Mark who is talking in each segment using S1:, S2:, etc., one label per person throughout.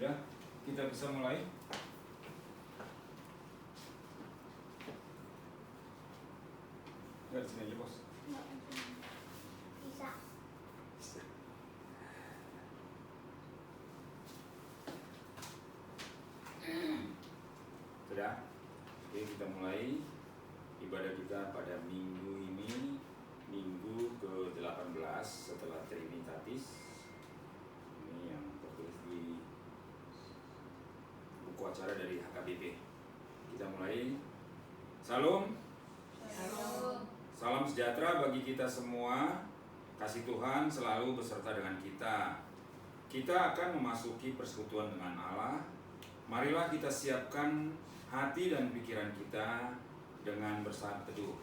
S1: Sudah, kita bisa mulai. Enggak di sini aja, Bos.
S2: Bisa.
S1: Sudah. Oke, kita mulai ibadah kita pada minggu ini, minggu ke-18 setelah Trinitatis. Ini yang tertulis di buku acara dari HKBP. Kita mulai. Salam.
S2: Shalom.
S1: Salam sejahtera bagi kita semua. Kasih Tuhan selalu beserta dengan kita. Kita akan memasuki persekutuan dengan Allah. Marilah kita siapkan hati dan pikiran kita dengan bersaat teduh.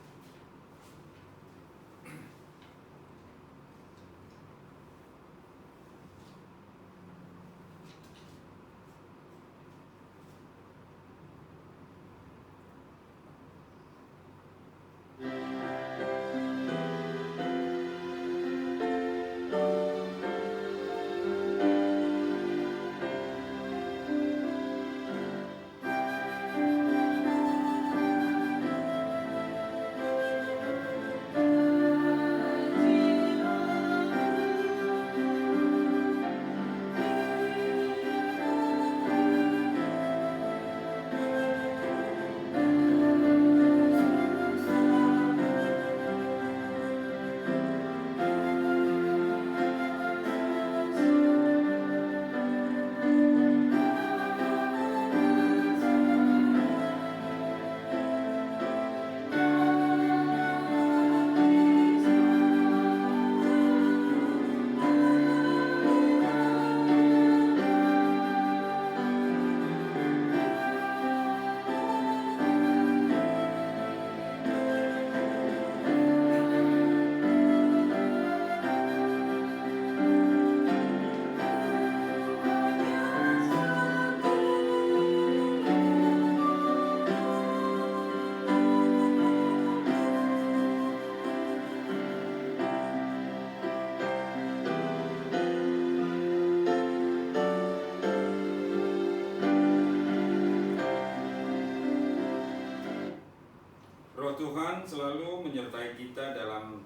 S1: Roh Tuhan selalu menyertai kita dalam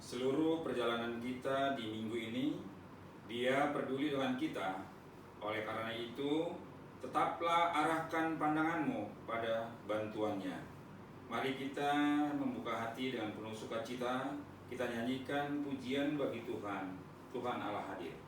S1: seluruh perjalanan kita di minggu ini. Dia peduli dengan kita. Oleh karena itu, tetaplah arahkan pandanganmu pada bantuannya. Mari kita membuka hati dengan penuh sukacita. Kita nyanyikan pujian bagi Tuhan. Tuhan Allah hadir.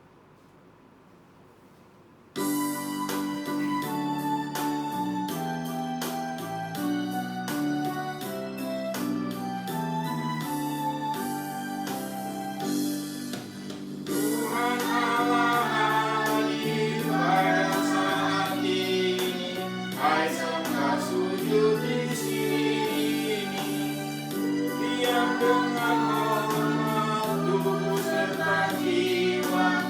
S1: Dengan hormat, tubuh serta jiwa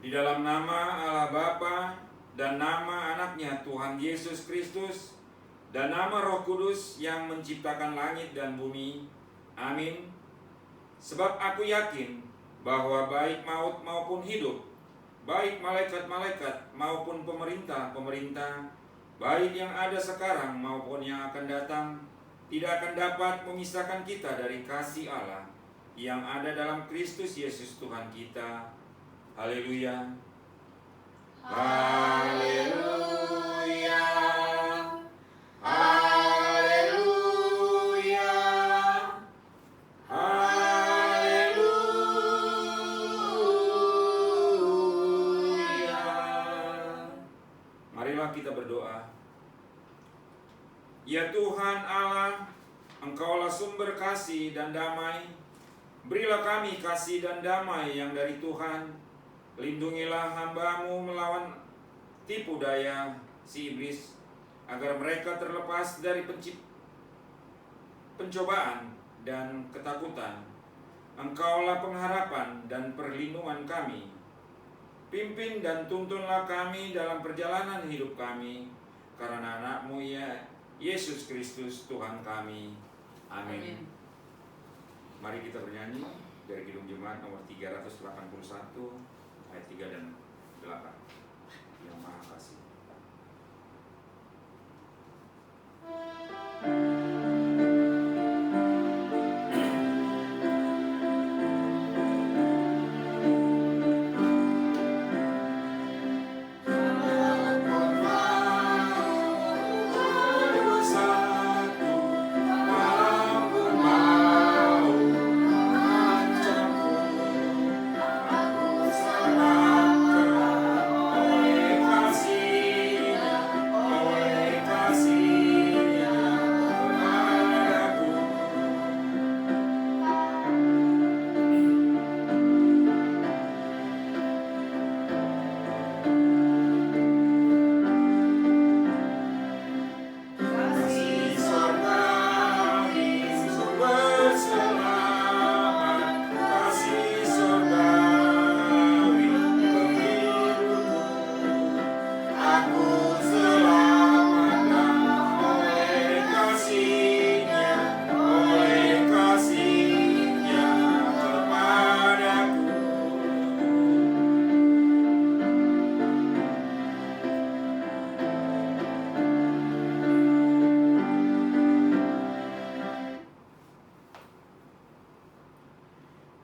S1: Di dalam nama Allah Bapa dan nama anaknya Tuhan Yesus Kristus dan nama Roh Kudus yang menciptakan langit dan bumi. Amin. Sebab aku yakin bahwa baik maut maupun hidup, baik malaikat-malaikat maupun pemerintah-pemerintah, baik yang ada sekarang maupun yang akan datang, tidak akan dapat memisahkan kita dari kasih Allah yang ada dalam Kristus Yesus Tuhan kita. Haleluya. Haleluya. Haleluya. Haleluya. Marilah kita berdoa. Ya Tuhan Allah, Engkaulah sumber kasih dan damai. Berilah kami kasih dan damai yang dari Tuhan. Lindungilah hamba-Mu melawan tipu daya si iblis, agar mereka terlepas dari pencobaan dan ketakutan. Engkaulah pengharapan dan perlindungan kami. Pimpin dan tuntunlah kami dalam perjalanan hidup kami, karena anak-Mu ya Yesus Kristus Tuhan kami. Amin. Mari kita bernyanyi dari Kidung Jemaat nomor 381 ayat 3 dan 8. Yang Maha Kasih.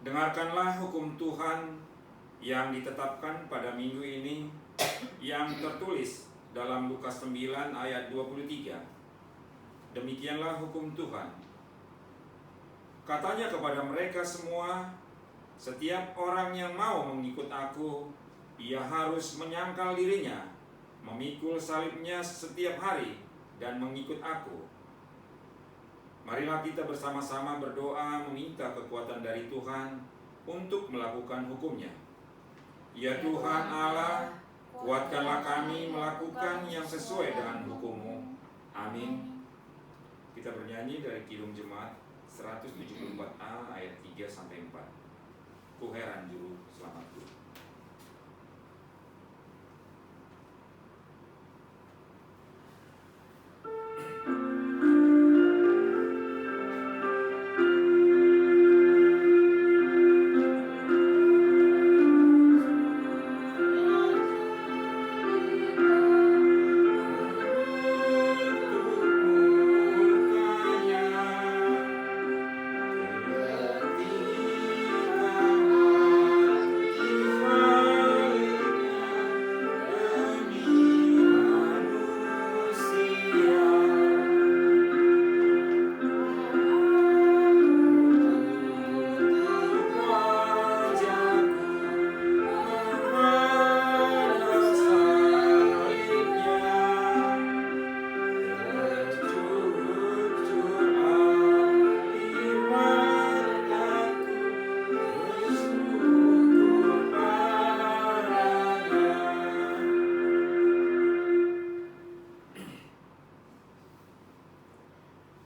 S1: Dengarkanlah hukum Tuhan yang ditetapkan pada minggu ini, yang tertulis dalam Lukas 9 ayat 23. Demikianlah hukum Tuhan. Katanya kepada mereka semua, setiap orang yang mau mengikut aku, ia harus menyangkal dirinya, memikul salibnya setiap hari, dan mengikut aku. Marilah kita bersama-sama berdoa meminta kekuatan dari Tuhan untuk melakukan hukum-Nya. Ya Tuhan Allah, kuatkanlah kami melakukan yang sesuai dengan hukum-Mu. Amin. Kita bernyanyi dari Kidung Jemaat 174A ayat 3-4. Ku heran juru selamatku.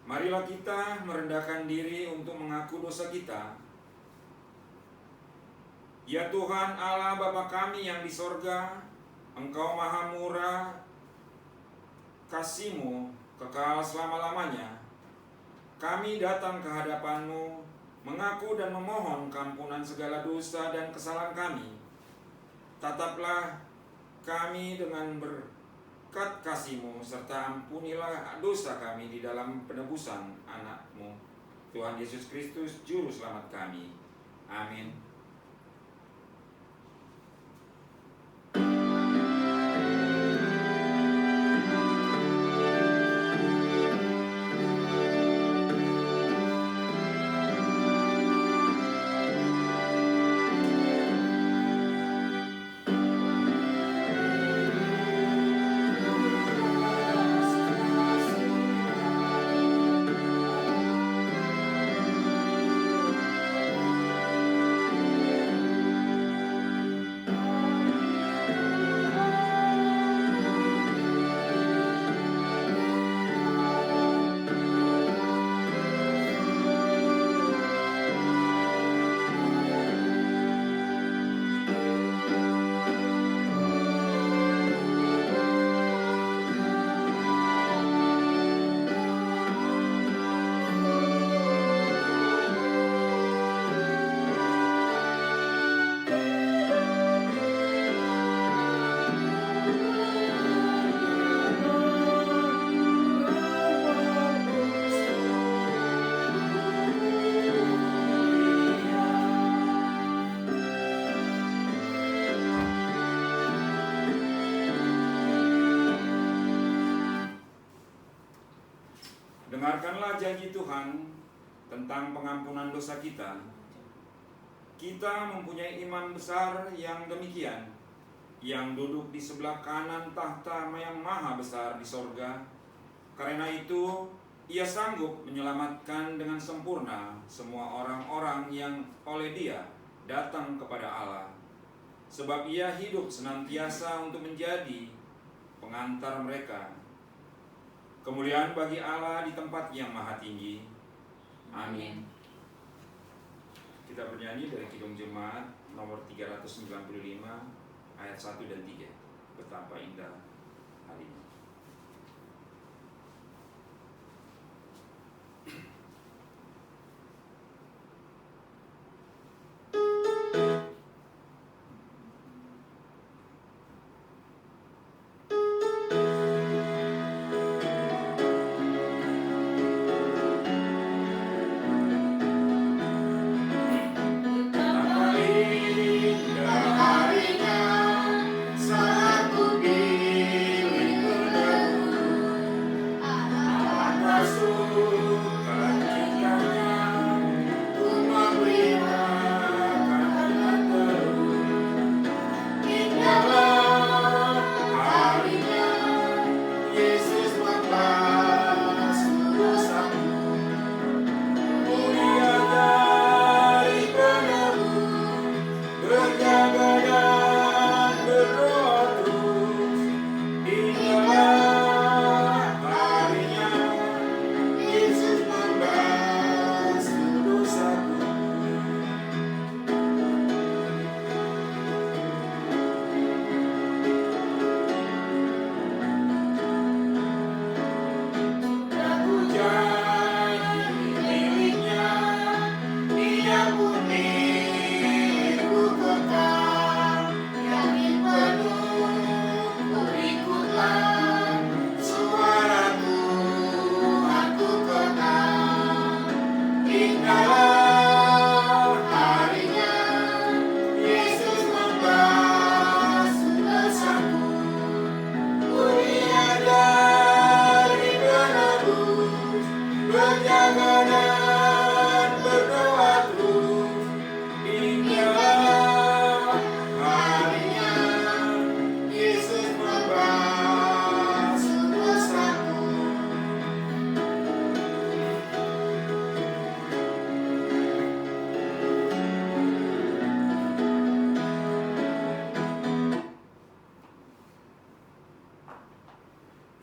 S1: Marilah kita merendahkan diri untuk mengaku dosa kita. Ya Tuhan Allah Bapa kami yang di sorga, Engkau maha murah, kasih-Mu kekal selama-lamanya. Kami datang ke hadapan-Mu, mengaku dan memohon keampunan segala dosa dan kesalahan kami. Tataplah kami dengan berkat kasih-Mu, serta ampunilah dosa kami di dalam penebusan anak-Mu, Tuhan Yesus Kristus, Juru Selamat kami. Amin. Dengarkanlah janji Tuhan tentang pengampunan dosa kita. Kita mempunyai imam besar yang demikian, yang duduk di sebelah kanan tahta yang maha besar di sorga. Karena itu, Ia sanggup menyelamatkan dengan sempurna semua orang-orang yang oleh Dia datang kepada Allah. Sebab Ia hidup senantiasa untuk menjadi pengantar mereka. Kemuliaan bagi Allah di tempat yang maha tinggi. Amin. Kita bernyanyi dari Kidung Jemaat nomor 395 ayat 1 dan 3. Betapa indah harinya.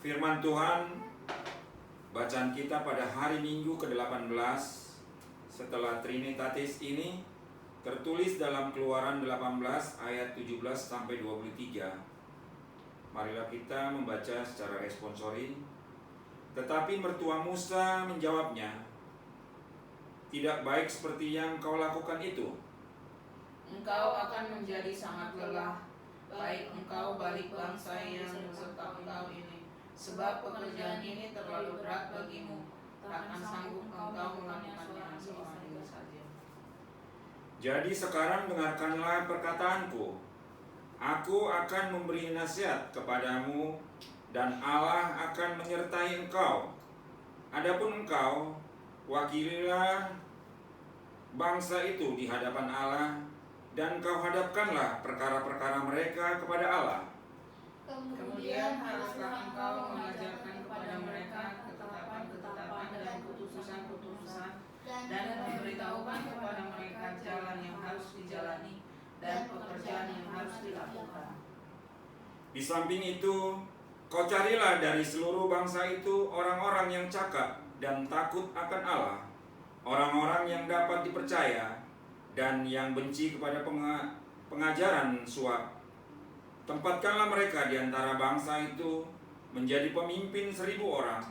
S1: Firman Tuhan, bacaan kita pada hari Minggu ke-18 setelah Trinitatis ini tertulis dalam Keluaran 18 ayat 17 sampai 23. Marilah kita membaca secara responsori. Tetapi mertua Musa menjawabnya, "Tidak baik seperti yang kau lakukan itu.
S3: Engkau akan menjadi sangat lelah, baik engkau balik bangsa yang beserta engkau ini, sebab pekerjaan ini terlalu berat bagimu, takkan sanggup engkau melakukannya seorang diri saja."
S1: Jadi sekarang dengarkanlah perkataanku. Aku akan memberi nasihat kepadamu, dan Allah akan menyertai engkau. Adapun engkau, wakililah bangsa itu di hadapan Allah, dan kau hadapkanlah perkara-perkara mereka kepada Allah.
S3: Kemudian haruslah engkau mengajarkan kepada mereka ketetapan-ketetapan dan putusan-putusan, dan memberitahukan kepada mereka jalan yang harus dijalani dan pekerjaan yang harus dilakukan.
S1: Di samping itu, kau carilah dari seluruh bangsa itu orang-orang yang cakap dan takut akan Allah, orang-orang yang dapat dipercaya dan yang benci kepada pengajaran suap. Tempatkanlah mereka di antara bangsa itu menjadi pemimpin 1.000 orang,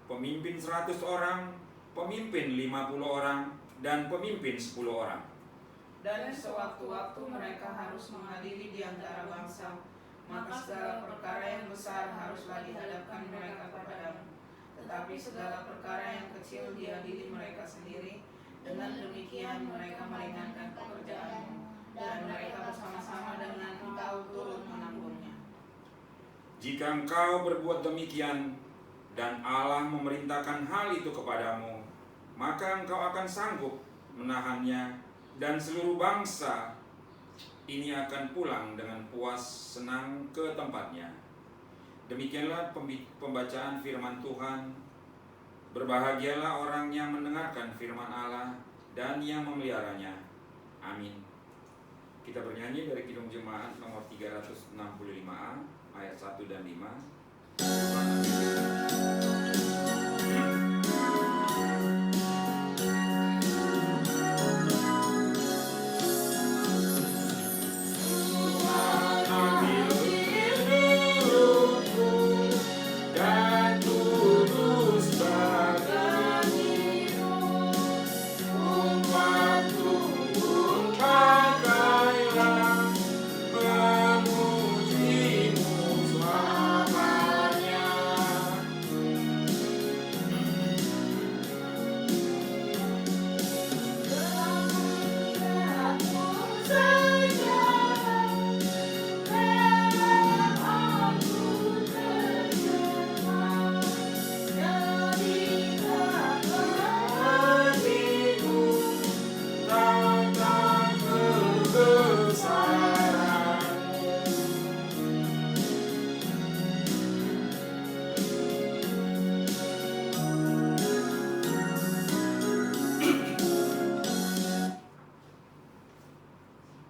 S1: pemimpin 100 orang, pemimpin 50 orang, dan pemimpin 10 orang.
S3: Dan sewaktu-waktu mereka harus mengadili di antara bangsa, maka segala perkara yang besar haruslah dihadapkan mereka kepadamu. Tetapi segala perkara yang kecil diadili mereka sendiri. Dengan demikian mereka meringankan pekerjaanmu, dan mereka bersama-sama dengan engkau turut menanggungnya.
S1: Jika engkau berbuat demikian, dan Allah memerintahkan hal itu kepadamu, maka engkau akan sanggup menahannya, dan seluruh bangsa ini akan pulang dengan puas senang ke tempatnya. Demikianlah pembacaan firman Tuhan. Berbahagialah orang yang mendengarkan firman Allah dan yang memeliharanya. Amin. Kita bernyanyi dari Kidung Jemaat nomor 365A ayat 1 dan 5.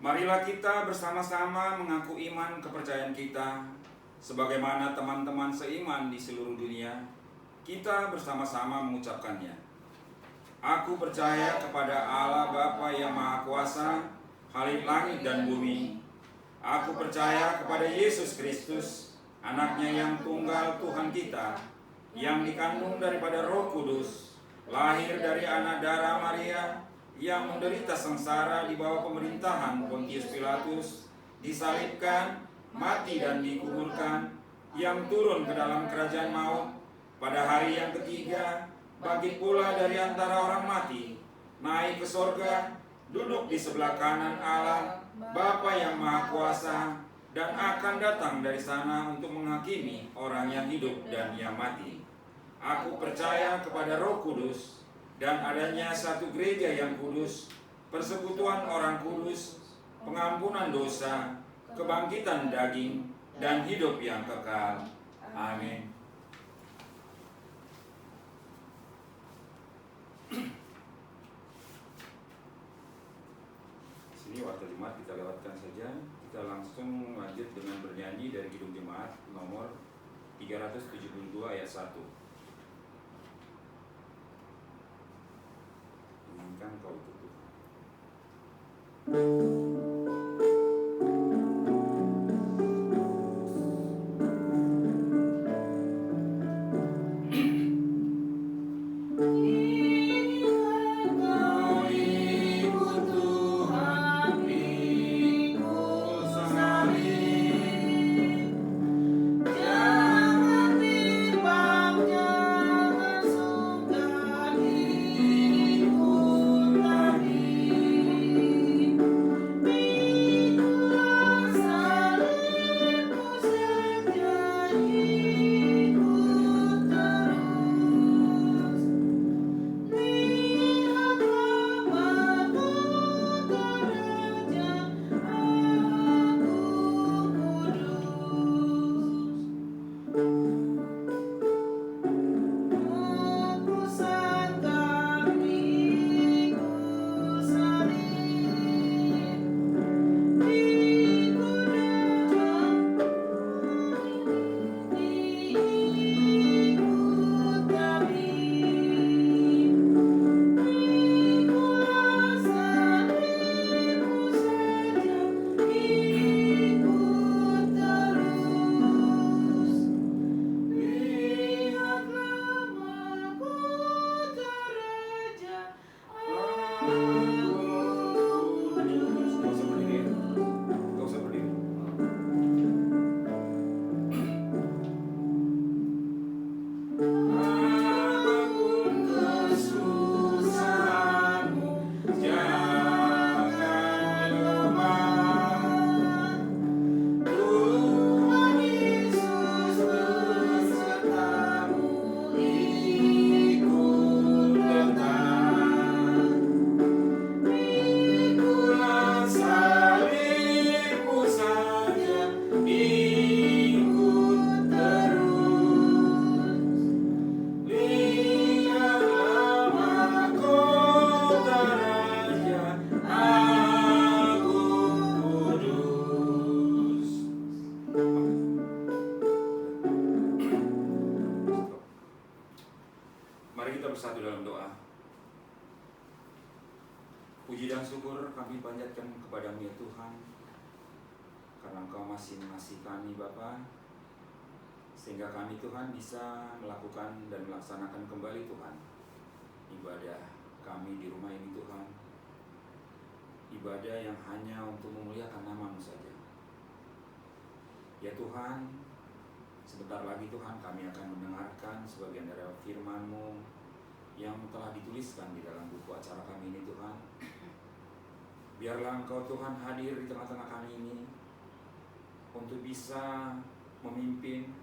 S1: Marilah kita bersama-sama mengaku iman kepercayaan kita, sebagaimana teman-teman seiman di seluruh dunia. Kita bersama-sama mengucapkannya. Aku percaya kepada Allah Bapa yang Maha Kuasa, Khalik langit dan bumi. Aku percaya kepada Yesus Kristus, Anaknya yang tunggal Tuhan kita, yang dikandung daripada Roh Kudus, lahir dari anak darah Maria, yang menderita sengsara di bawah pemerintahan Pontius Pilatus, disalibkan, mati dan dikuburkan, yang turun ke dalam kerajaan maut, pada hari yang ketiga bangkit pula dari antara orang mati, naik ke sorga, duduk di sebelah kanan Allah Bapa yang Maha Kuasa, dan akan datang dari sana untuk menghakimi orang yang hidup dan yang mati. Aku percaya kepada Roh Kudus, dan adanya satu gereja yang kudus, persekutuan orang kudus, pengampunan dosa, kebangkitan daging, dan hidup yang kekal. Amin. Sini waktu Jumat kita lewatkan saja. Kita langsung lanjut dengan bernyanyi dari Kidung Jemaat nomor 372 ayat 1. Inginkan kau itu Tuhan. bersatu dalam doa. Puji dan syukur kami panjatkan kepadamu ya Tuhan, karena Engkau masih mengasihi kami Bapa, sehingga kami Tuhan bisa melakukan dan melaksanakan kembali Tuhan ibadah kami di rumah ini Tuhan, ibadah yang hanya untuk memuliakan nama-Mu saja. Ya Tuhan, sebentar lagi Tuhan kami akan mendengarkan sebagian dari firman-Mu yang telah dituliskan di dalam buku acara kami ini Tuhan. Biarlah Engkau Tuhan hadir di tengah-tengah kami ini untuk bisa memimpin,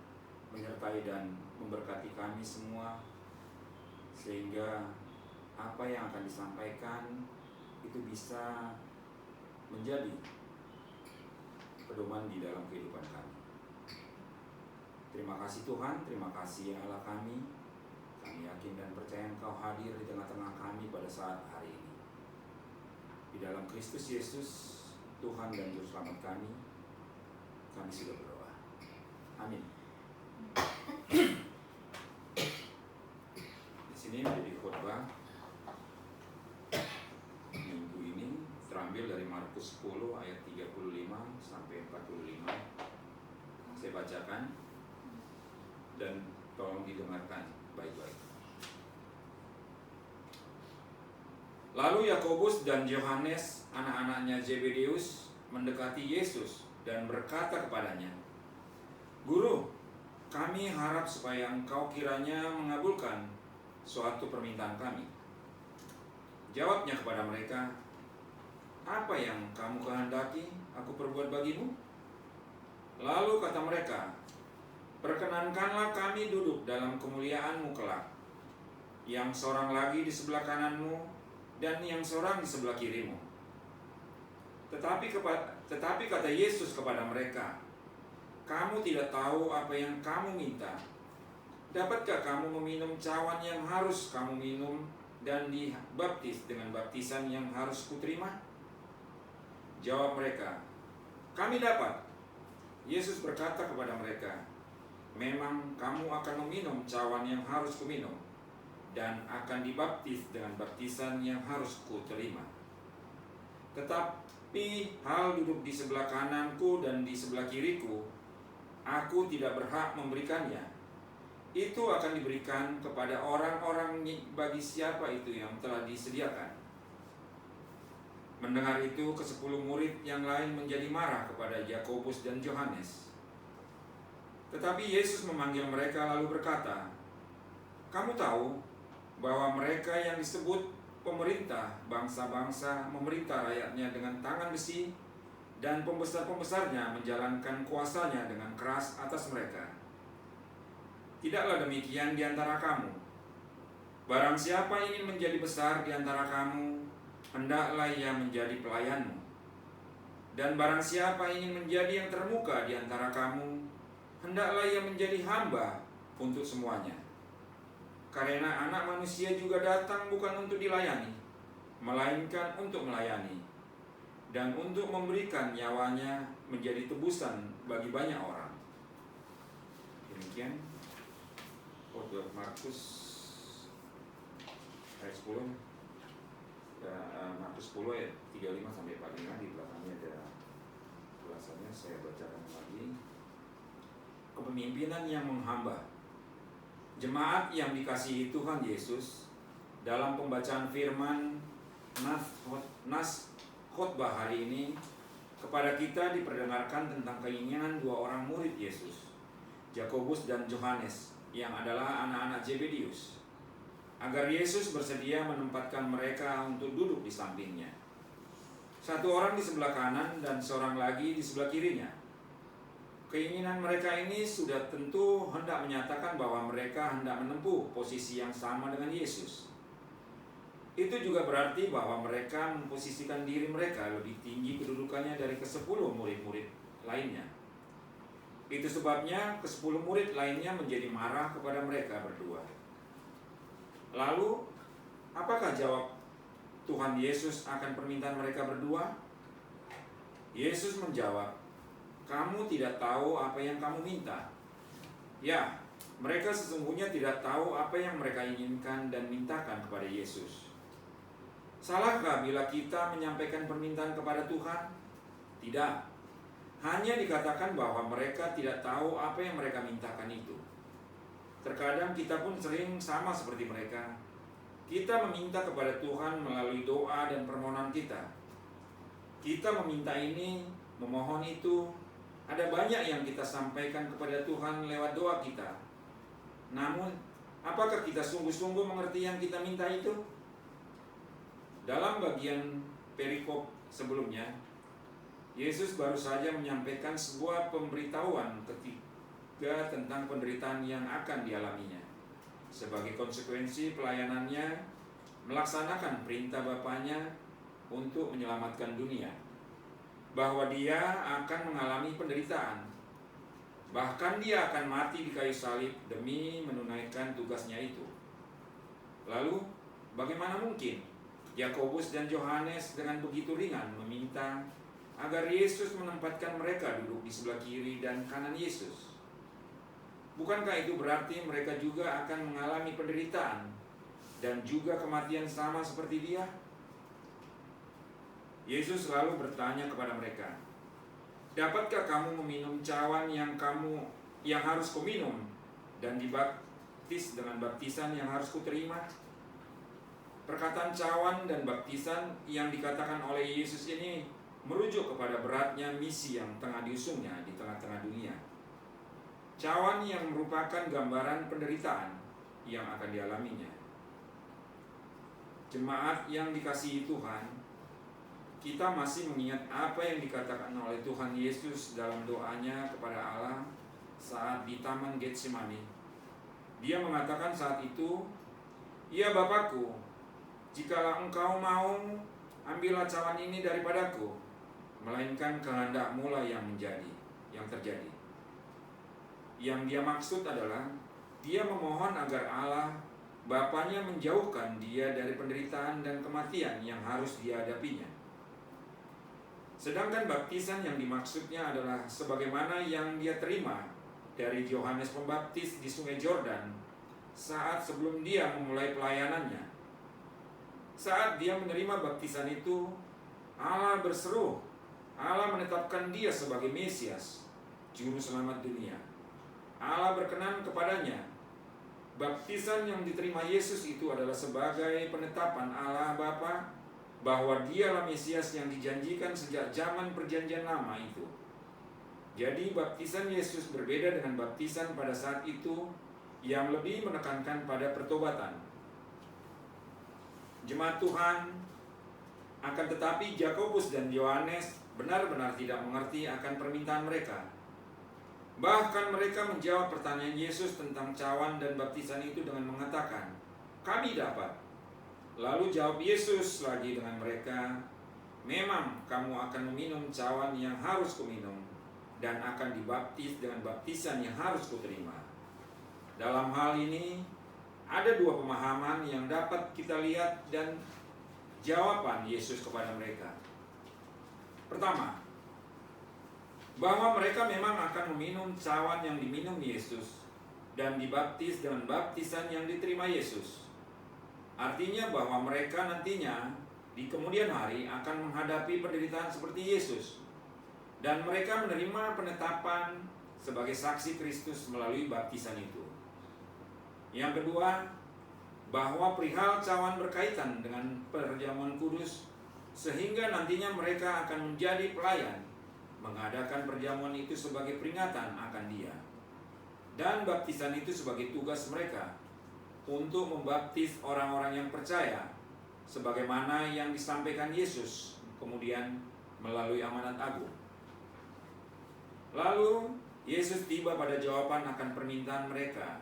S1: menyertai dan memberkati kami semua, sehingga apa yang akan disampaikan itu bisa menjadi pedoman di dalam kehidupan kami. Terima kasih Tuhan, terima kasih ya Allah kami. Kami yakin dan percaya Engkau hadir di tengah-tengah kami pada saat hari ini. Di dalam Kristus Yesus, Tuhan dan Juru Selamat kami sudah berdoa. Amin. Di sini menjadi khotbah minggu ini terambil dari Markus 10 ayat 35 sampai 45. Saya bacakan dan tolong didengarkan baik-baik. Lalu Yakobus dan Yohanes, anak-anaknya Zebedeus, mendekati Yesus dan berkata kepadanya, "Guru, kami harap supaya Engkau kiranya mengabulkan suatu permintaan kami." Jawabnya kepada mereka, "Apa yang kamu kehendaki aku perbuat bagimu?" Lalu kata mereka, "Perkenankanlah kami duduk dalam kemuliaan-Mu kelak, yang seorang lagi di sebelah kanan-Mu dan yang seorang di sebelah kiri-Mu." Tetapi kata Yesus kepada mereka, "Kamu tidak tahu apa yang kamu minta. Dapatkah kamu meminum cawan yang harus kamu minum dan dibaptis dengan baptisan yang harus kuterima?" Jawab mereka, "Kami dapat." Yesus berkata kepada mereka, "Memang kamu akan meminum cawan yang harus kuminum, dan akan dibaptis dengan baptisan yang harus kuterima. Tetapi hal duduk di sebelah kananku dan di sebelah kiriku, aku tidak berhak memberikannya. Itu akan diberikan kepada orang-orang bagi siapa itu yang telah disediakan." Mendengar itu, ke-10 murid yang lain menjadi marah kepada Yakobus dan Yohanes. Tetapi Yesus memanggil mereka lalu berkata, "Kamu tahu bahwa mereka yang disebut pemerintah bangsa-bangsa memerintah rakyatnya dengan tangan besi, dan pembesar-pembesarnya menjalankan kuasanya dengan keras atas mereka. Tidaklah demikian di antara kamu. Barang siapa ingin menjadi besar di antara kamu, hendaklah ia menjadi pelayanmu. Dan barang siapa ingin menjadi yang termuka di antara kamu, hendaklah ia menjadi hamba untuk semuanya. Karena Anak Manusia juga datang bukan untuk dilayani, melainkan untuk melayani, dan untuk memberikan nyawanya menjadi tebusan bagi banyak orang." Demikian khotbah Markus ayat 10. Markus 10 ayat 35 sampai 45, di belakangnya ada ulasannya, saya bacakan lagi. Kepemimpinan yang menghamba. Jemaat yang dikasihi Tuhan Yesus, dalam pembacaan firman nas khotbah hari ini, kepada kita diperdengarkan tentang keinginan 2 orang murid Yesus, Yakobus dan Yohanes, yang adalah anak-anak Zebedius, agar Yesus bersedia menempatkan mereka untuk duduk di sampingnya. 1 orang di sebelah kanan dan seorang lagi di sebelah kirinya. Keinginan mereka ini sudah tentu hendak menyatakan bahwa mereka hendak menempuh posisi yang sama dengan Yesus. Itu juga berarti bahwa mereka memposisikan diri mereka lebih tinggi kedudukannya dari ke-10 murid-murid lainnya. Itu sebabnya ke-10 murid lainnya menjadi marah kepada mereka berdua. Lalu, apakah jawab Tuhan Yesus akan permintaan mereka berdua? Yesus menjawab, "Kamu tidak tahu apa yang kamu minta." Ya, mereka sesungguhnya tidak tahu apa yang mereka inginkan dan mintakan kepada Yesus. Salahkah bila kita menyampaikan permintaan kepada Tuhan? Tidak. Hanya dikatakan bahwa mereka tidak tahu apa yang mereka mintakan itu. Terkadang kita pun sering sama seperti mereka. Kita meminta kepada Tuhan melalui doa dan permohonan kita. Kita meminta ini, memohon itu. Ada banyak yang kita sampaikan kepada Tuhan lewat doa kita. Namun, apakah kita sungguh-sungguh mengerti yang kita minta itu? Dalam bagian perikop sebelumnya, Yesus baru saja menyampaikan sebuah pemberitahuan ketiga tentang penderitaan yang akan dialaminya. Sebagai konsekuensi pelayanannya melaksanakan perintah Bapanya untuk menyelamatkan dunia, bahwa dia akan mengalami penderitaan. Bahkan dia akan mati di kayu salib demi menunaikan tugasnya itu. Lalu, bagaimana mungkin Yakobus dan Yohanes dengan begitu ringan meminta agar Yesus menempatkan mereka duduk di sebelah kiri dan kanan Yesus? Bukankah itu berarti mereka juga akan mengalami penderitaan dan juga kematian sama seperti dia? Yesus lalu bertanya kepada mereka, "Dapatkah kamu meminum cawan yang harus kuminum dan dibaptis dengan baptisan yang harus kuterima?" Perkataan cawan dan baptisan yang dikatakan oleh Yesus ini merujuk kepada beratnya misi yang tengah diusungnya di tengah-tengah dunia. Cawan yang merupakan gambaran penderitaan yang akan dialaminya. Jemaat yang dikasihi Tuhan, kita masih mengingat apa yang dikatakan oleh Tuhan Yesus dalam doanya kepada Allah saat di Taman Getsemani. Dia mengatakan saat itu, "Ya Bapakku, jikalau Engkau mau, ambillah cawan ini daripadaku, melainkan kehendak-Mu lah yang terjadi." Yang dia maksud adalah, dia memohon agar Allah, Bapanya menjauhkan dia dari penderitaan dan kematian yang harus dihadapinya. Sedangkan baptisan yang dimaksudnya adalah sebagaimana yang dia terima dari Yohanes Pembaptis di Sungai Yordan saat sebelum dia memulai pelayanannya. Saat dia menerima baptisan itu, Allah berseru, Allah menetapkan dia sebagai Mesias, Juru Selamat dunia. Allah berkenan kepadanya. Baptisan yang diterima Yesus itu adalah sebagai penetapan Allah Bapa bahwa dialah Mesias yang dijanjikan sejak zaman perjanjian lama itu. Jadi baptisan Yesus berbeda dengan baptisan pada saat itu yang lebih menekankan pada pertobatan. Jemaat Tuhan, akan tetapi Yakobus dan Yohanes benar-benar tidak mengerti akan permintaan mereka. Bahkan mereka menjawab pertanyaan Yesus tentang cawan dan baptisan itu dengan mengatakan, "Kami dapat." Lalu jawab Yesus lagi dengan mereka, "Memang kamu akan meminum cawan yang harus kuminum, dan akan dibaptis dengan baptisan yang harus kuterima." Dalam hal ini, ada dua pemahaman yang dapat kita lihat dan jawaban Yesus kepada mereka. Pertama, bahwa mereka memang akan meminum cawan yang diminum Yesus dan dibaptis dengan baptisan yang diterima Yesus. Artinya bahwa mereka nantinya di kemudian hari akan menghadapi penderitaan seperti Yesus, dan mereka menerima penetapan sebagai saksi Kristus melalui baptisan itu. Yang kedua, bahwa perihal cawan berkaitan dengan perjamuan kudus, sehingga nantinya mereka akan menjadi pelayan, mengadakan perjamuan itu sebagai peringatan akan Dia, dan baptisan itu sebagai tugas mereka untuk membaptis orang-orang yang percaya, sebagaimana yang disampaikan Yesus kemudian melalui amanat agung. Lalu Yesus tiba pada jawaban akan permintaan mereka,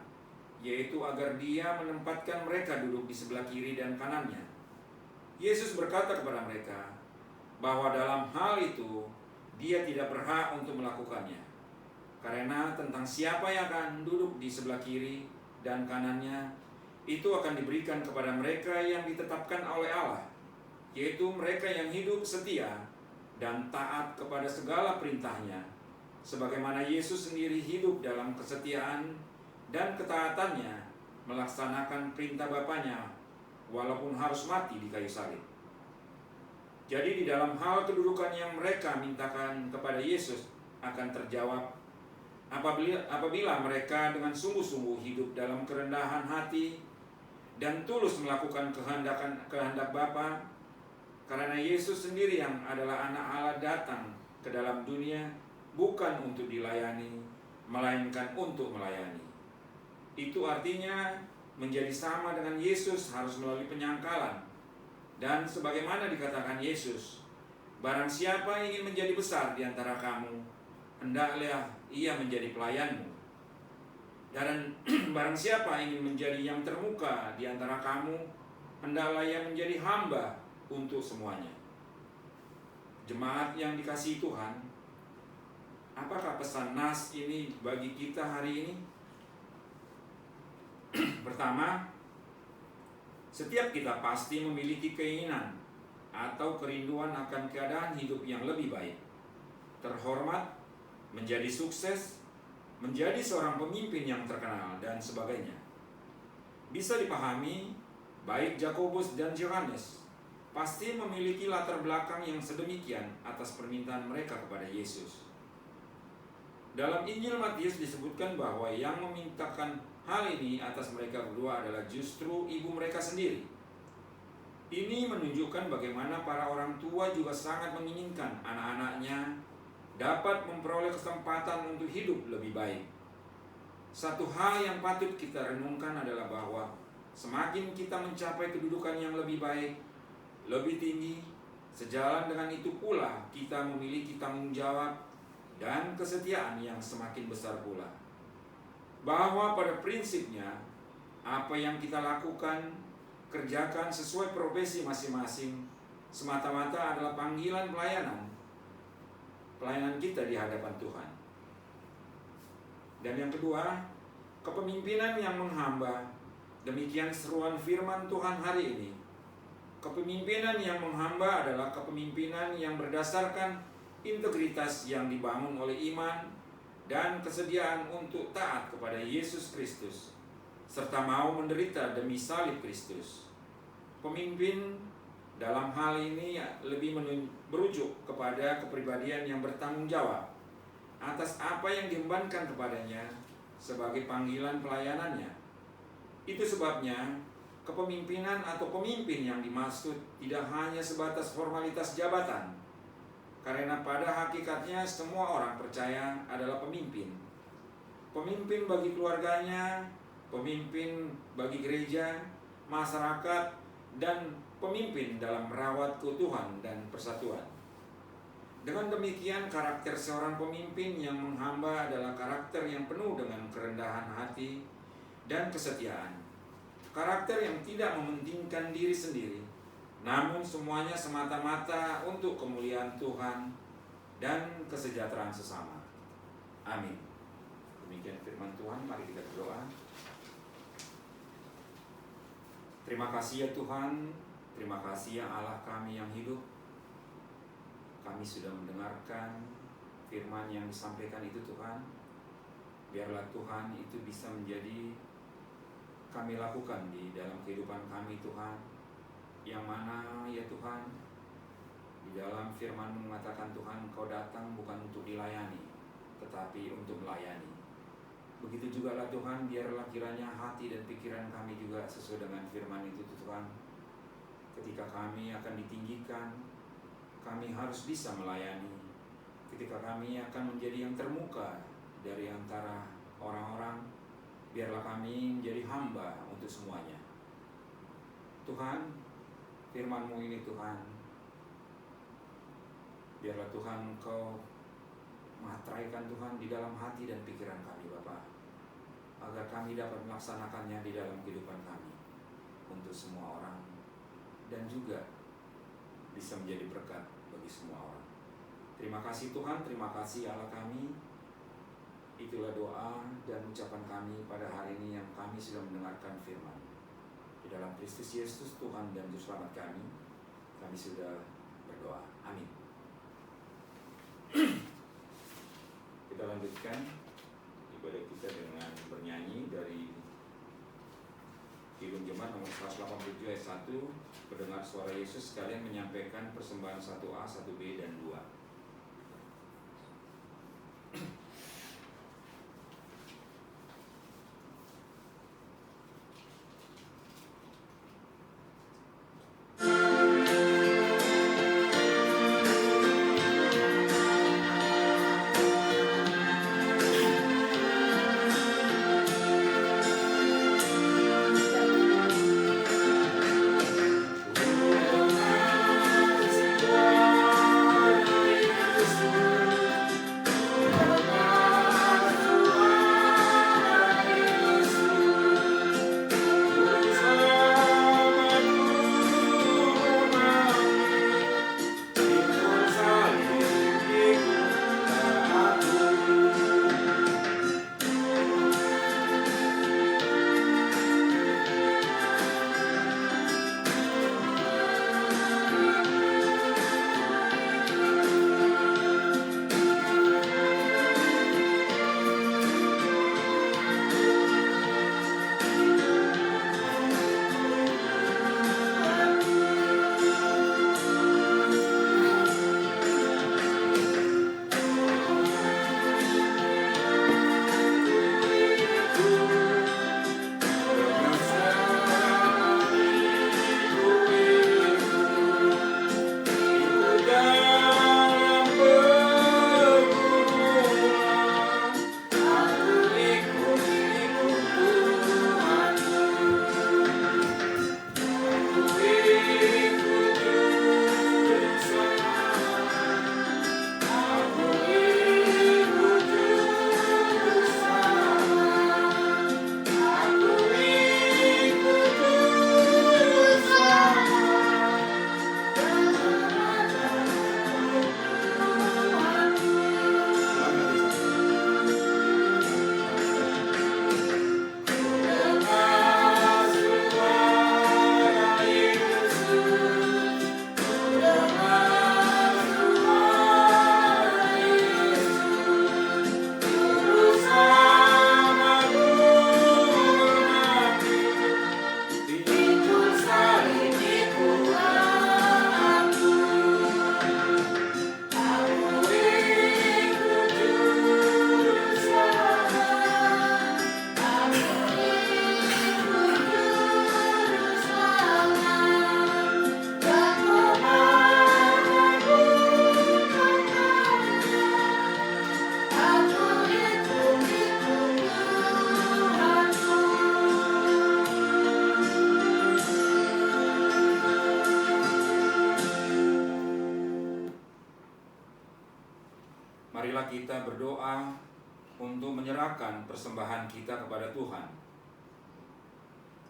S1: yaitu agar Dia menempatkan mereka duduk di sebelah kiri dan kanannya. Yesus berkata kepada mereka bahwa dalam hal itu Dia tidak berhak untuk melakukannya, karena tentang siapa yang akan duduk di sebelah kiri dan kanannya itu akan diberikan kepada mereka yang ditetapkan oleh Allah, yaitu mereka yang hidup setia dan taat kepada segala perintahnya, sebagaimana Yesus sendiri hidup dalam kesetiaan dan ketaatannya melaksanakan perintah Bapanya walaupun harus mati di kayu salib. Jadi di dalam hal kedudukan yang mereka mintakan kepada Yesus akan terjawab apabila mereka dengan sungguh-sungguh hidup dalam kerendahan hati dan tulus melakukan kehendak Bapa, karena Yesus sendiri yang adalah anak Allah datang ke dalam dunia bukan untuk dilayani, melainkan untuk melayani. Itu artinya menjadi sama dengan Yesus harus melalui penyangkalan. Dan sebagaimana dikatakan Yesus, barang siapa yang ingin menjadi besar di antara kamu, hendaklah ia menjadi pelayanmu. Dan barang siapa yang ingin menjadi yang termuka di antara kamu, hendaklah ia menjadi hamba untuk semuanya. Jemaat yang dikasihi Tuhan, apakah pesan nas ini bagi kita hari ini? Pertama, setiap kita pasti memiliki keinginan atau kerinduan akan keadaan hidup yang lebih baik, terhormat, menjadi sukses, menjadi seorang pemimpin yang terkenal, dan sebagainya. Bisa dipahami, baik Yakobus dan Yohanes pasti memiliki latar belakang yang sedemikian atas permintaan mereka kepada Yesus. Dalam Injil Matius disebutkan bahwa yang memintakan hal ini atas mereka berdua adalah justru ibu mereka sendiri. Ini menunjukkan bagaimana para orang tua juga sangat menginginkan anak-anaknya dapat memperoleh kesempatan untuk hidup lebih baik. Satu hal yang patut kita renungkan adalah bahwa semakin kita mencapai kedudukan yang lebih baik, lebih tinggi, sejalan dengan itu pula kita memiliki tanggung jawab dan kesetiaan yang semakin besar pula. Bahwa pada prinsipnya, apa yang kita lakukan, kerjakan sesuai profesi masing-masing, semata-mata adalah panggilan pelayanan kita di hadapan Tuhan. Dan yang kedua, kepemimpinan yang menghamba. Demikian seruan firman Tuhan hari ini. Kepemimpinan yang menghamba adalah kepemimpinan yang berdasarkan integritas yang dibangun oleh iman dan kesediaan untuk taat kepada Yesus Kristus, serta mau menderita demi salib Kristus. Pemimpin dalam hal ini lebih merujuk kepada kepribadian yang bertanggung jawab atas apa yang diembankan kepadanya sebagai panggilan pelayanannya. Itu sebabnya kepemimpinan atau pemimpin yang dimaksud tidak hanya sebatas formalitas jabatan, karena pada hakikatnya semua orang percaya adalah pemimpin. Pemimpin bagi keluarganya, pemimpin bagi gereja, masyarakat, dan pemimpin dalam merawat keutuhan dan persatuan. Dengan demikian, karakter seorang pemimpin yang menghamba adalah karakter yang penuh dengan kerendahan hati dan kesetiaan. Karakter yang tidak mementingkan diri sendiri, namun semuanya semata-mata untuk kemuliaan Tuhan dan kesejahteraan sesama. Amin. Demikian firman Tuhan, mari kita berdoa. Terima kasih ya Tuhan, terima kasih ya Allah kami yang hidup. Kami sudah mendengarkan firman yang disampaikan itu Tuhan. Biarlah Tuhan itu bisa menjadi kami lakukan di dalam kehidupan kami Tuhan. Yang mana ya Tuhan, di dalam firman mengatakan Tuhan, Engkau datang bukan untuk dilayani, tetapi untuk melayani. Begitu juga lah Tuhan, biarlah kiranya hati dan pikiran kami juga sesuai dengan firman itu Tuhan. Ketika kami akan ditinggikan, kami harus bisa melayani. Ketika kami akan menjadi yang termuka dari antara orang-orang, biarlah kami menjadi hamba untuk semuanya. Tuhan, firman-Mu ini Tuhan, biarlah Tuhan Engkau matraikan Tuhan di dalam hati dan pikiran kami Bapa, agar kami dapat melaksanakannya di dalam kehidupan kami untuk semua orang, dan juga bisa menjadi berkat bagi semua orang. Terima kasih Tuhan, terima kasih Allah kami. Itulah doa dan ucapan kami pada hari ini yang kami sudah mendengarkan firman. Di dalam Kristus Yesus Tuhan dan Juru Selamat kami sudah berdoa. Amin. Kita lanjutkan ibadah kita dengan bernyanyi dari Kidung Jemaat nomor 187 ayat 1. Pendengar suara Yesus sekalian menyampaikan persembahan 1A, 1B, dan 2.
S4: Oh,
S1: marilah kita berdoa untuk menyerahkan persembahan kita kepada Tuhan.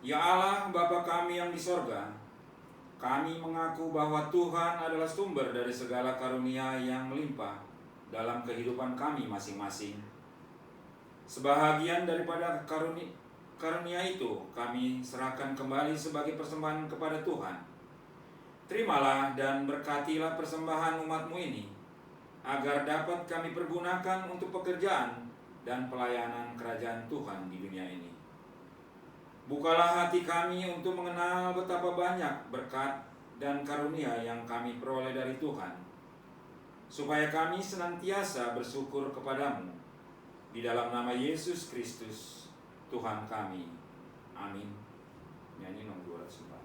S1: Ya Allah, Bapa kami yang di sorga, kami mengaku bahwa Tuhan adalah sumber dari segala karunia yang melimpah dalam kehidupan kami masing-masing. Sebahagian daripada karunia itu kami serahkan kembali sebagai persembahan kepada Tuhan. Terimalah dan berkatilah persembahan umat-Mu ini, agar dapat kami pergunakan untuk pekerjaan dan pelayanan kerajaan Tuhan di dunia ini. Bukalah hati kami untuk mengenal betapa banyak berkat dan karunia yang kami peroleh dari Tuhan, supaya kami senantiasa bersyukur kepadamu. Di dalam nama Yesus Kristus, Tuhan kami. Amin. Nyanyi nomor 204.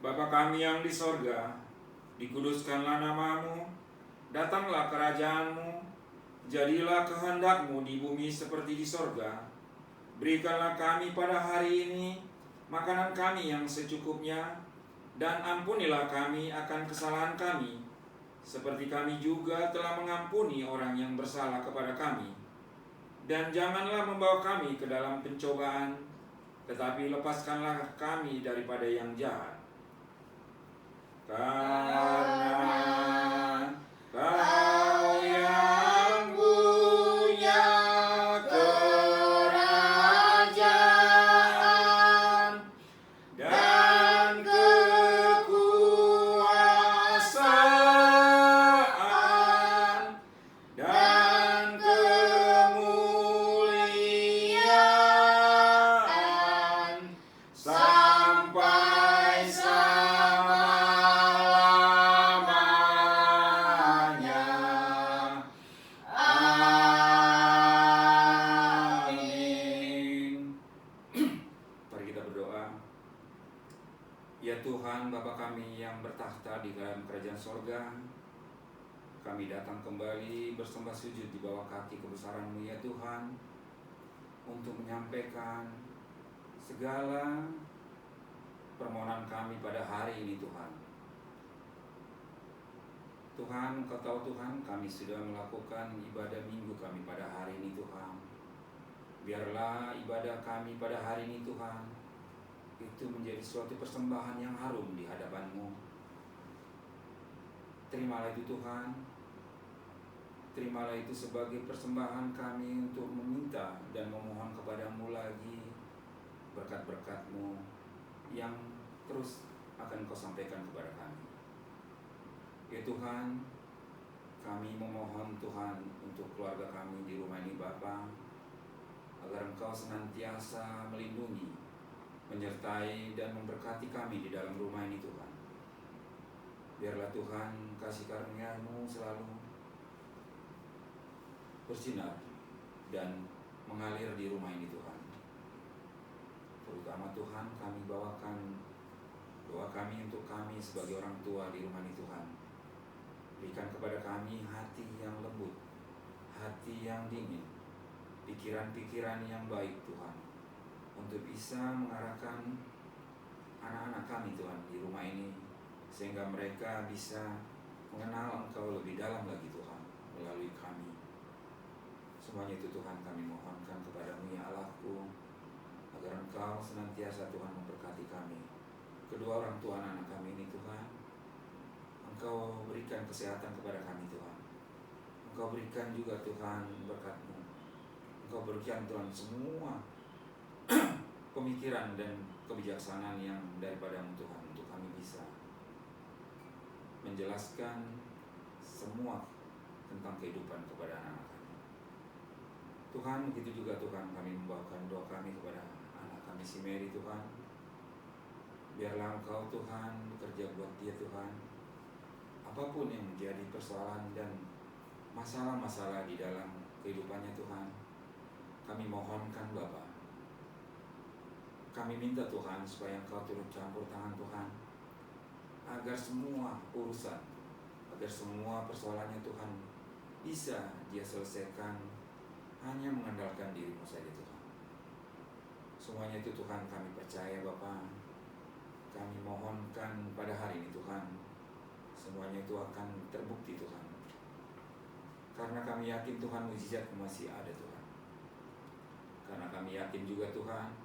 S1: Bapa kami yang di sorga, dikuduskanlah nama-Mu, datanglah kerajaan-Mu, jadilah kehendak-Mu di bumi seperti di sorga. Berikanlah kami pada hari ini makanan kami yang secukupnya, dan ampunilah kami akan kesalahan kami, seperti kami juga telah mengampuni orang yang bersalah kepada kami. Dan janganlah membawa kami ke dalam pencobaan, tetapi lepaskanlah kami daripada yang jahat. Karena Kau yang punya kerajaan dan kekuasaan dan kemuliaan sampai Ya Tuhan, Bapa kami yang bertakhta di dalam kerajaan sorga, kami datang kembali bersembah sujud di bawah kaki kebesaran-Mu ya Tuhan, untuk menyampaikan segala permohonan kami pada hari ini Tuhan. Tuhan, Engkau tahu Tuhan, kami sudah melakukan ibadah minggu kami pada hari ini Tuhan. Biarlah ibadah kami pada hari ini Tuhan, itu menjadi suatu persembahan yang harum di hadapan-Mu. Terimalah itu Tuhan. Terimalah itu sebagai persembahan kami untuk meminta dan memohon kepada-Mu lagi berkat-berkat-Mu yang terus akan Kau sampaikan kepada kami. Ya Tuhan, kami memohon Tuhan untuk keluarga kami di rumah ini Bapa, agar Engkau senantiasa melindungi, menyertai dan memberkati kami di dalam rumah ini Tuhan. Biarlah Tuhan kasih karunia-Mu selalu bersinar dan mengalir di rumah ini Tuhan. Terutama Tuhan, kami bawakan doa kami untuk kami sebagai orang tua di rumah ini Tuhan. Berikan kepada kami hati yang lembut, hati yang dingin, pikiran-pikiran yang baik Tuhan, untuk bisa mengarahkan anak-anak kami Tuhan di rumah ini, sehingga mereka bisa mengenal Engkau lebih dalam lagi Tuhan melalui kami. Semuanya itu Tuhan kami mohonkan kepada-Mu ya Allahku, agar Engkau senantiasa Tuhan memberkati kami. Kedua orang tua anak kami ini Tuhan, Engkau berikan kesehatan kepada kami Tuhan. Engkau berikan juga Tuhan berkat-Mu. Engkau berikan Tuhan semua pemikiran dan kebijaksanaan yang daripada-Mu Tuhan, untuk kami bisa menjelaskan semua tentang kehidupan kepada anak-anak kami. Tuhan, begitu juga Tuhan kami membawakan doa kami kepada anak kami si Mary Tuhan. Biarlah Engkau Tuhan bekerja buat dia Tuhan. Apapun yang menjadi persoalan dan masalah-masalah di dalam kehidupannya Tuhan, kami mohonkan Bapa. Kami minta Tuhan supaya Engkau turut campur tangan Tuhan, agar semua urusan, agar semua persoalannya Tuhan bisa dia selesaikan hanya mengandalkan diri-Mu saja Tuhan. Semuanya itu Tuhan kami percaya Bapa. Kami mohonkan pada hari ini Tuhan, semuanya itu akan terbukti Tuhan. Karena kami yakin Tuhan mujizat masih ada Tuhan. Karena kami yakin juga Tuhan,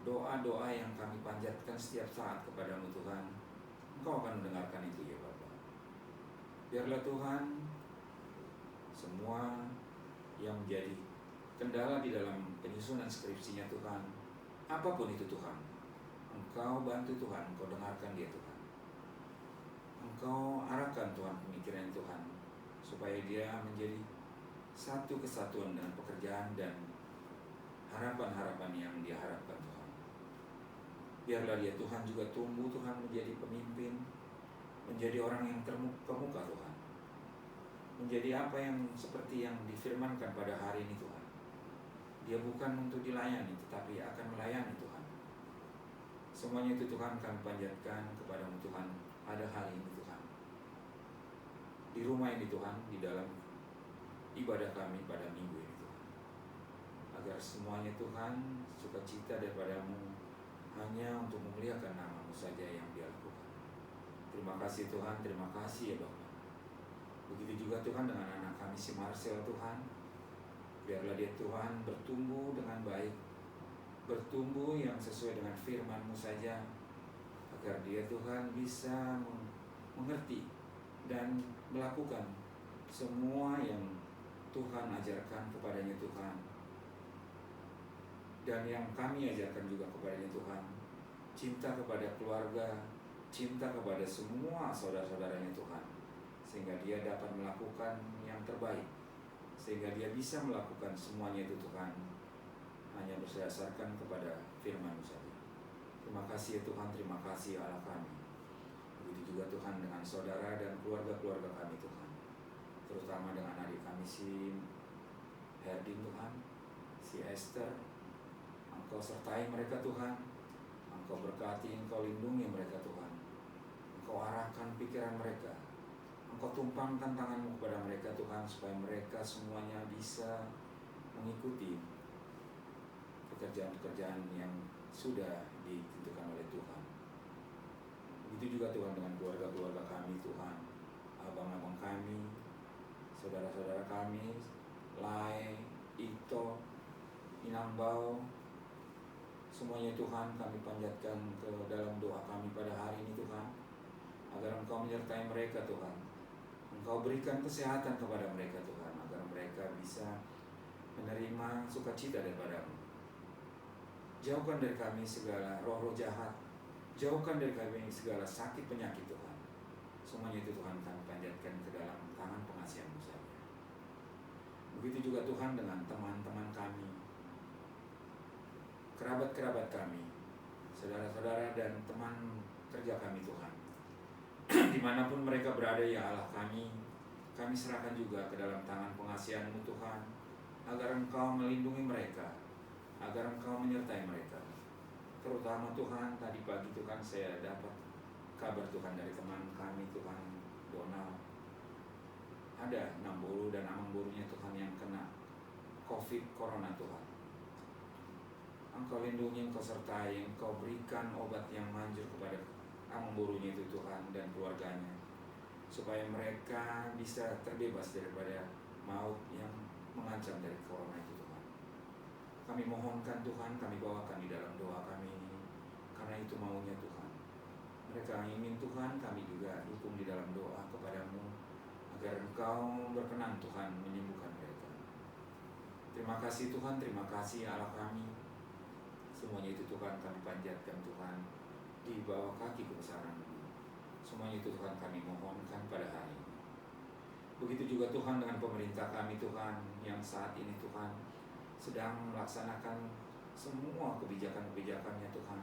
S1: doa-doa yang kami panjatkan setiap saat kepada-Mu Tuhan, Engkau akan mendengarkan itu ya Bapa. Biarlah Tuhan, semua yang menjadi kendala di dalam penyusunan skripsinya Tuhan, apapun itu Tuhan, Engkau bantu Tuhan, Engkau dengarkan dia Tuhan. Engkau arahkan Tuhan pemikiran Tuhan, supaya dia menjadi satu kesatuan dengan pekerjaan dan harapan-harapan yang dia harapkan Tuhan. Biarlah dia Tuhan juga tumbuh Tuhan menjadi pemimpin, menjadi orang yang terkemuka Tuhan. Menjadi apa yang seperti yang difirmankan pada hari ini Tuhan. Dia bukan untuk dilayani, tetapi akan melayani Tuhan. Semuanya itu Tuhan kami panjatkan kepada-Mu Tuhan pada hari ini Tuhan. Di rumah ini Tuhan, di dalam ibadah kami pada minggu ini Tuhan. Agar semuanya Tuhan, sukacita daripada-Mu hanya untuk memuliakan nama-Mu saja yang dia lakukan. Terima kasih Tuhan, terima kasih ya Bapak. Begitu juga Tuhan dengan anak kami si Marcel Tuhan. Biarlah dia Tuhan bertumbuh dengan baik, bertumbuh yang sesuai dengan firman-Mu saja, agar dia Tuhan bisa mengerti dan melakukan semua yang Tuhan ajarkan kepadanya Tuhan, dan yang kami ajarkan juga kepadanya Tuhan. Cinta kepada keluarga, cinta kepada semua saudara-saudaranya Tuhan, sehingga dia dapat melakukan yang terbaik, sehingga dia bisa melakukan semuanya itu Tuhan hanya berdasarkan kepada firman-Mu saja. Terima kasih ya Tuhan, terima kasih Allah kami. Begitu juga Tuhan dengan saudara dan keluarga-keluarga kami Tuhan, terutama dengan adik kami si Herdin Tuhan, si Esther. Engkau sertai mereka Tuhan, Engkau berkati, Engkau lindungi mereka Tuhan. Engkau arahkan pikiran mereka, Engkau tumpangkan tangan-Mu kepada mereka Tuhan, supaya mereka semuanya bisa mengikuti pekerjaan-pekerjaan yang sudah ditentukan oleh Tuhan. Begitu juga Tuhan dengan keluarga-keluarga kami Tuhan, abang-abang kami, saudara-saudara kami, Lai, Ito, Inambau, semuanya Tuhan kami panjatkan ke dalam doa kami pada hari ini Tuhan, agar Engkau menyertai mereka Tuhan. Engkau berikan kesehatan kepada mereka Tuhan, agar mereka bisa menerima sukacita daripada-Mu. Jauhkan dari kami segala roh-roh jahat, jauhkan dari kami segala sakit penyakit Tuhan. Semuanya itu Tuhan kami panjatkan ke dalam tangan pengasihan-Mu saja. Begitu juga Tuhan dengan teman-teman kami, kerabat-kerabat kami, saudara-saudara dan teman kerja kami Tuhan. Dimanapun mereka berada ya Allah kami serahkan juga ke dalam tangan pengasihan-Mu Tuhan, agar Engkau melindungi mereka, agar Engkau menyertai mereka. Terutama Tuhan, tadi pagi Tuhan saya dapat kabar Tuhan dari teman kami Tuhan, Donald. Ada 6 buru dan amang burunya Tuhan yang kena COVID Corona Tuhan. Engkau lindungi, Engkau sertai, Engkau berikan obat yang manjur kepada amang burunya itu Tuhan dan keluarganya, supaya mereka bisa terbebas daripada maut yang mengancam dari corona itu Tuhan. Kami mohonkan Tuhan, kami bawakan di dalam doa kami ini, karena itu maunya Tuhan. Mereka ingin Tuhan, kami juga dukung di dalam doa kepadamu, agar Engkau berkenan Tuhan menyembuhkan mereka. Terima kasih Tuhan, terima kasih Allah kami. Semuanya itu Tuhan kami panjatkan Tuhan di bawah kaki kebesaran-Mu. Semuanya itu Tuhan kami mohonkan pada hari ini. Begitu juga Tuhan dengan pemerintah kami Tuhan, yang saat ini Tuhan sedang melaksanakan semua kebijakan-kebijakannya Tuhan,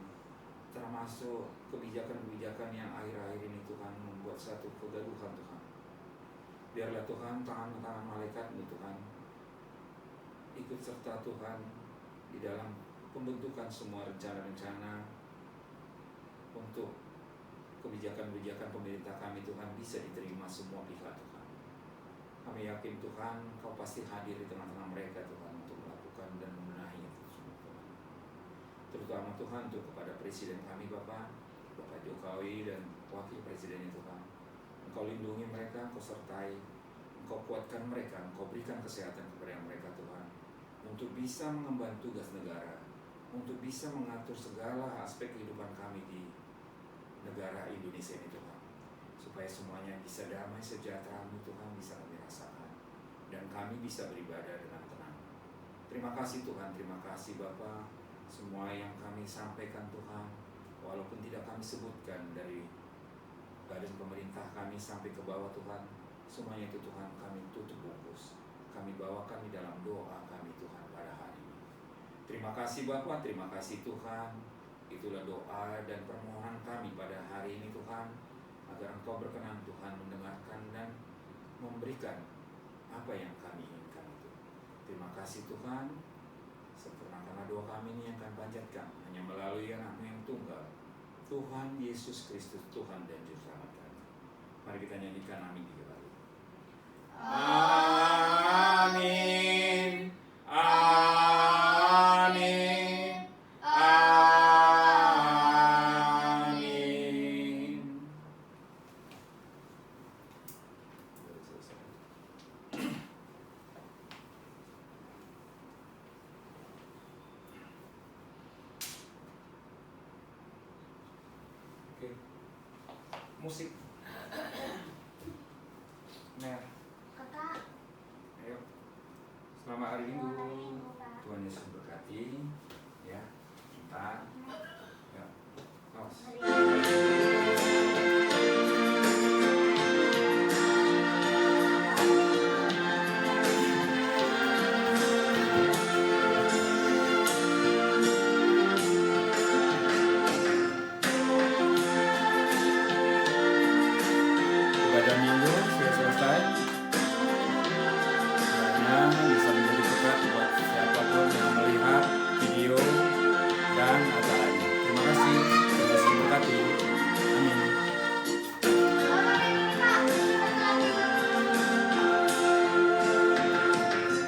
S1: termasuk kebijakan-kebijakan yang akhir-akhir ini Tuhan membuat satu kegaduhan Tuhan. Biarlah Tuhan tangan-tangan malaikat-Mu Tuhan ikut serta Tuhan di dalam pembentukan semua rencana-rencana untuk kebijakan-kebijakan pemerintah kami Tuhan bisa diterima semua pihak Tuhan. Kami yakin Tuhan Kau pasti hadir di tengah-tengah mereka Tuhan untuk melakukan dan membenahi itu semua Tuhan. Terutama Tuhan untuk kepada Presiden kami Bapak Jokowi dan Wakil Presidennya Tuhan. Engkau lindungi mereka, Engkau sertai, Engkau kuatkan mereka, Engkau berikan kesehatan kepada mereka Tuhan, untuk bisa mengemban tugas negara, untuk bisa mengatur segala aspek kehidupan kami di negara Indonesia ini Tuhan, supaya semuanya bisa damai sejahtera-Mu Tuhan bisa kami rasakan, dan kami bisa beribadah dengan tenang. Terima kasih Tuhan, terima kasih Bapa. Semua yang kami sampaikan Tuhan, walaupun tidak kami sebutkan dari badan pemerintah kami sampai ke bawah Tuhan, semuanya itu Tuhan kami tutup bungkus, kami bawakan di dalam doa kami Tuhan pada hari ini. Terima kasih Bapa, terima kasih Tuhan. Itulah doa dan permohonan kami pada hari ini Tuhan, agar Engkau berkenan Tuhan mendengarkan dan memberikan apa yang kami inginkan itu. Terima kasih Tuhan. Sempurnakanlah doa kami ini yang kami panjatkan hanya melalui anak-Mu yang tunggal, Tuhan Yesus Kristus, Tuhan dan Juru Selamat kami. Mari kita nyanyikan amin tiga kali. Amin. Amin. Amin. Sudah selesai. Oke. Musik. Mer.
S2: Kakak.
S1: Ayo. Selamat hari Minggu.
S2: Selamat hari Minggu, Pak.
S1: Tuhan Yesus berkati. Ya. Kita. Ya. Awas.
S2: Hari